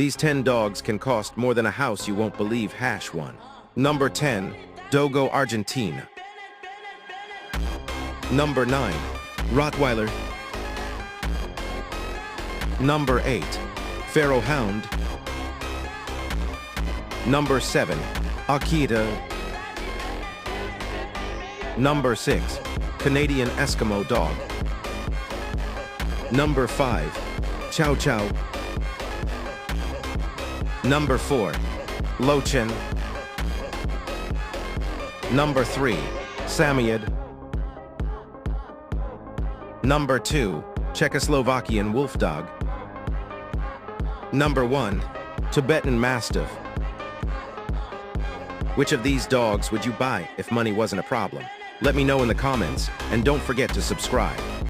These 10 dogs can cost more than a house you won't believe. #1. Number 10, Dogo Argentina. Number 9, Rottweiler. Number 8, Pharaoh Hound. Number 7, Akita. Number 6, Canadian Eskimo Dog. Number 5, Chow Chow. Number 4, Lochin. Number 3, Samoyed. Number 2, Czechoslovakian Wolfdog. Number 1, Tibetan Mastiff. Which of these dogs would you buy if money wasn't a problem? Let me know in the comments, and don't forget to subscribe.